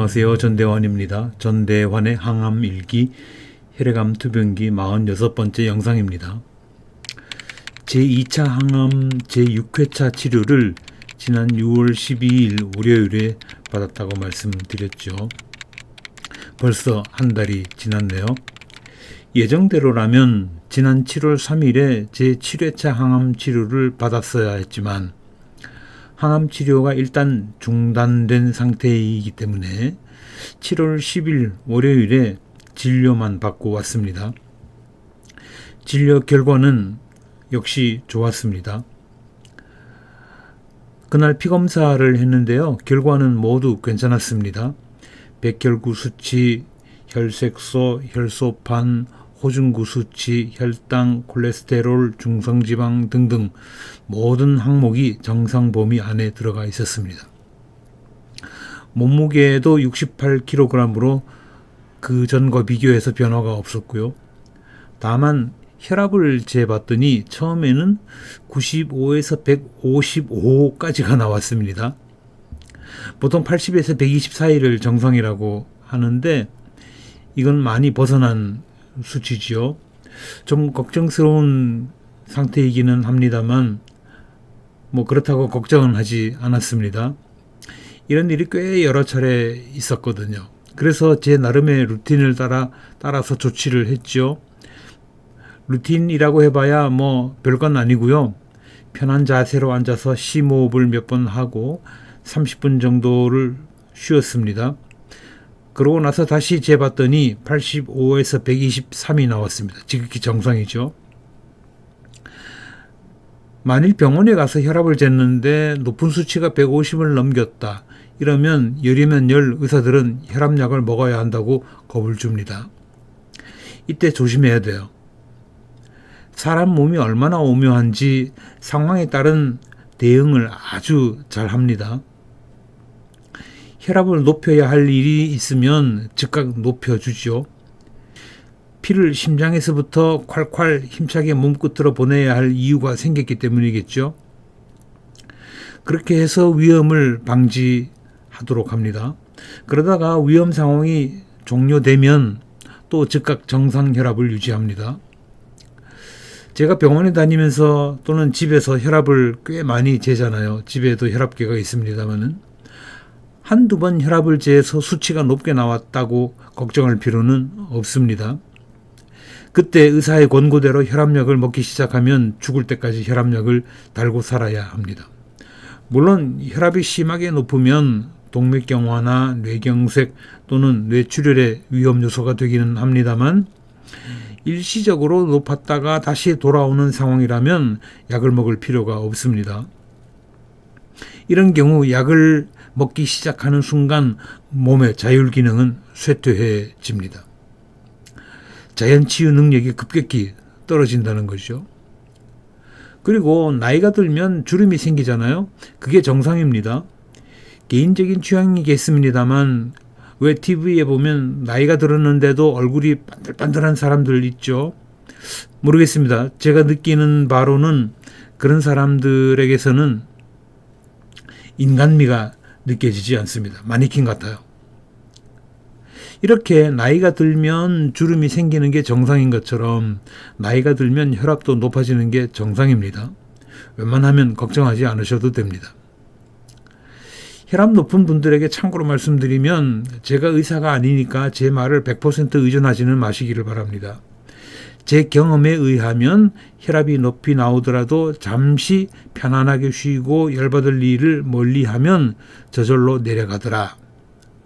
안녕하세요. 전대환입니다. 전대환의 항암일기 혈액암 투병기 46번째 영상입니다. 제2차 항암 제6회차 치료를 지난 6월 12일 월요일에 받았다고 말씀드렸죠. 벌써 한 달이 지났네요. 예정대로라면 지난 7월 3일에 제7회차 항암 치료를 받았어야 했지만 항암 치료가 일단 중단된 상태이기 때문에 7월 10일 월요일에 진료만 받고 왔습니다. 진료 결과는 역시 좋았습니다. 그날 피검사를 했는데요. 결과는 모두 괜찮았습니다. 백혈구 수치, 혈색소, 혈소판, 호중구 수치, 혈당, 콜레스테롤, 중성지방 등등 모든 항목이 정상 범위 안에 들어가 있었습니다. 몸무게도 68kg으로 그 전과 비교해서 변화가 없었고요. 다만 혈압을 재봤더니 처음에는 95에서 155까지가 나왔습니다. 보통 80에서 120 사이를 정상이라고 하는데 이건 많이 벗어난 수치지요. 좀 걱정스러운 상태이기는 합니다만 그렇다고 걱정은 하지 않았습니다. 이런 일이 꽤 여러 차례 있었거든요. 그래서 제 나름의 루틴을 따라서 조치를 했죠. 루틴이라고 해봐야 별건 아니고요. 편한 자세로 앉아서 심호흡을 몇 번 하고 30분 정도를 쉬었습니다. 그러고 나서 다시 재봤더니 85에서 123이 나왔습니다. 지극히 정상이죠. 만일 병원에 가서 혈압을 쟀는데 높은 수치가 150을 넘겼다. 이러면 열이면 열 의사들은 혈압약을 먹어야 한다고 겁을 줍니다. 이때 조심해야 돼요. 사람 몸이 얼마나 오묘한지 상황에 따른 대응을 아주 잘 합니다. 혈압을 높여야 할 일이 있으면 즉각 높여주죠. 피를 심장에서부터 콸콸 힘차게 몸끝으로 보내야 할 이유가 생겼기 때문이겠죠. 그렇게 해서 위험을 방지하도록 합니다. 그러다가 위험 상황이 종료되면 또 즉각 정상 혈압을 유지합니다. 제가 병원에 다니면서 또는 집에서 혈압을 꽤 많이 재잖아요. 집에도 혈압계가 있습니다만은. 한두 번 혈압을 재서 수치가 높게 나왔다고 걱정할 필요는 없습니다. 그때 의사의 권고대로 혈압약을 먹기 시작하면 죽을 때까지 혈압약을 달고 살아야 합니다. 물론 혈압이 심하게 높으면 동맥경화나 뇌경색 또는 뇌출혈의 위험 요소가 되기는 합니다만 일시적으로 높았다가 다시 돌아오는 상황이라면 약을 먹을 필요가 없습니다. 이런 경우 약을 먹기 시작하는 순간 몸의 자율기능은 쇠퇴해집니다. 자연치유 능력이 급격히 떨어진다는 것이죠. 그리고 나이가 들면 주름이 생기잖아요. 그게 정상입니다. 개인적인 취향이겠습니다만 왜 TV에 보면 나이가 들었는데도 얼굴이 반들반들한 사람들 있죠. 모르겠습니다. 제가 느끼는 바로는 그런 사람들에게서는 인간미가 느껴지지 않습니다. 마네킹 같아요. 이렇게 나이가 들면 주름이 생기는 게 정상인 것처럼 나이가 들면 혈압도 높아지는 게 정상입니다. 웬만하면 걱정하지 않으셔도 됩니다. 혈압 높은 분들에게 참고로 말씀드리면 제가 의사가 아니니까 제 말을 100% 의존하지는 마시기를 바랍니다. 제 경험에 의하면 혈압이 높이 나오더라도 잠시 편안하게 쉬고 열받을 일을 멀리하면 저절로 내려가더라.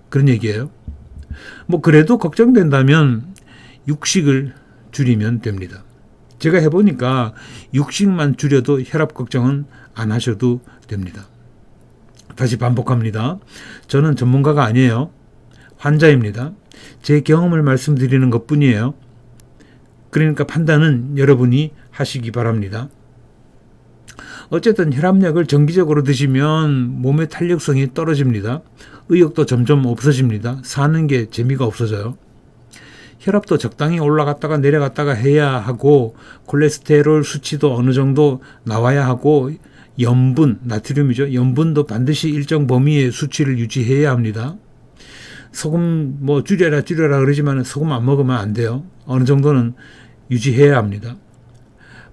그런 얘기예요. 그래도 걱정된다면 육식을 줄이면 됩니다. 제가 해보니까 육식만 줄여도 혈압 걱정은 안 하셔도 됩니다. 다시 반복합니다. 저는 전문가가 아니에요. 환자입니다. 제 경험을 말씀드리는 것뿐이에요. 그러니까 판단은 여러분이 하시기 바랍니다. 어쨌든 혈압약을 정기적으로 드시면 몸의 탄력성이 떨어집니다. 의욕도 점점 없어집니다. 사는 게 재미가 없어져요. 혈압도 적당히 올라갔다가 내려갔다가 해야 하고 콜레스테롤 수치도 어느 정도 나와야 하고 염분, 나트륨이죠. 염분도 반드시 일정 범위의 수치를 유지해야 합니다. 소금 뭐 줄여라 그러지만 소금 안 먹으면 안 돼요. 어느 정도는 유지해야 합니다.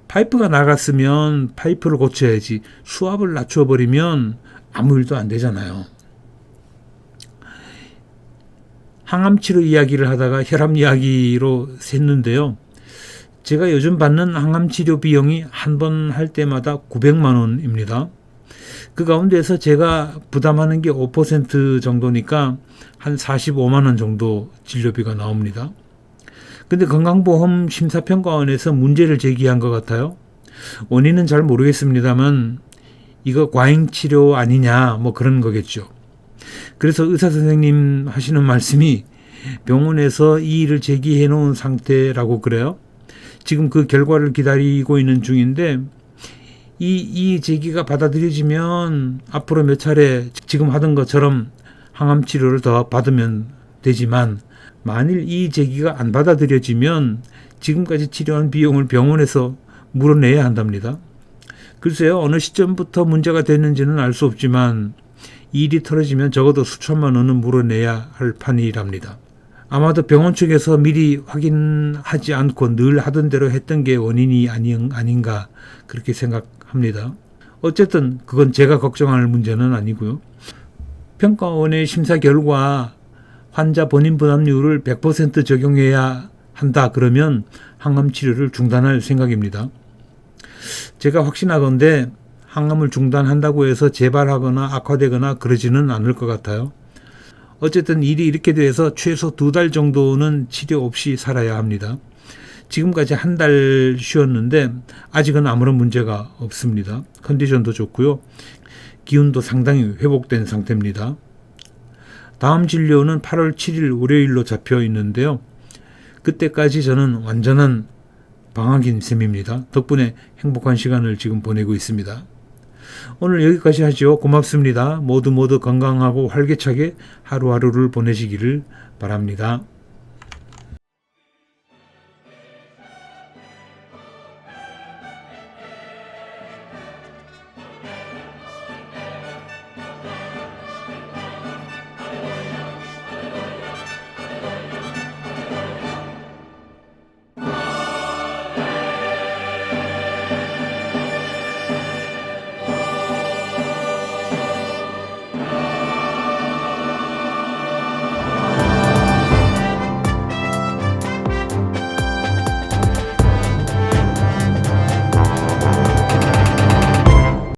파이프가 나갔으면 파이프를 고쳐야지 수압을 낮춰버리면 아무 일도 안 되잖아요. 항암치료 이야기를 하다가 혈압 이야기로 샜는데요. 제가 요즘 받는 항암치료 비용이 한 번 할 때마다 900만 원입니다. 그 가운데서 제가 부담하는 게 5% 정도니까 한 45만 원 정도 진료비가 나옵니다. 근데 건강보험 심사평가원에서 문제를 제기한 것 같아요. 원인은 잘 모르겠습니다만 이거 과잉치료 아니냐 뭐 그런 거겠죠. 그래서 의사 선생님 하시는 말씀이 병원에서 이의를 제기해 놓은 상태라고 그래요. 지금 그 결과를 기다리고 있는 중인데 이 제기가 받아들여지면 앞으로 몇 차례 지금 하던 것처럼 항암 치료를 더 받으면 되지만 만일 이 제기가 안 받아들여지면 지금까지 치료한 비용을 병원에서 물어내야 한답니다. 글쎄요, 어느 시점부터 문제가 됐는지는 알 수 없지만 일이 털어지면 적어도 수천만 원은 물어내야 할 판이랍니다. 아마도 병원 측에서 미리 확인하지 않고 늘 하던 대로 했던 게 원인이 아닌가 그렇게 생각합니다. 어쨌든 그건 제가 걱정할 문제는 아니고요. 평가원의 심사 결과 환자 본인 부담률을 100% 적용해야 한다 그러면 항암 치료를 중단할 생각입니다. 제가 확신하건대 항암을 중단한다고 해서 재발하거나 악화되거나 그러지는 않을 것 같아요. 어쨌든 일이 이렇게 돼서 최소 2달 정도는 치료 없이 살아야 합니다. 지금까지 한 달 쉬었는데 아직은 아무런 문제가 없습니다. 컨디션도 좋고요. 기운도 상당히 회복된 상태입니다. 다음 진료는 8월 7일 월요일로 잡혀 있는데요. 그때까지 저는 완전한 방학인 셈입니다. 덕분에 행복한 시간을 지금 보내고 있습니다. 오늘 여기까지 하죠. 고맙습니다. 모두 건강하고 활기차게 하루하루를 보내시기를 바랍니다.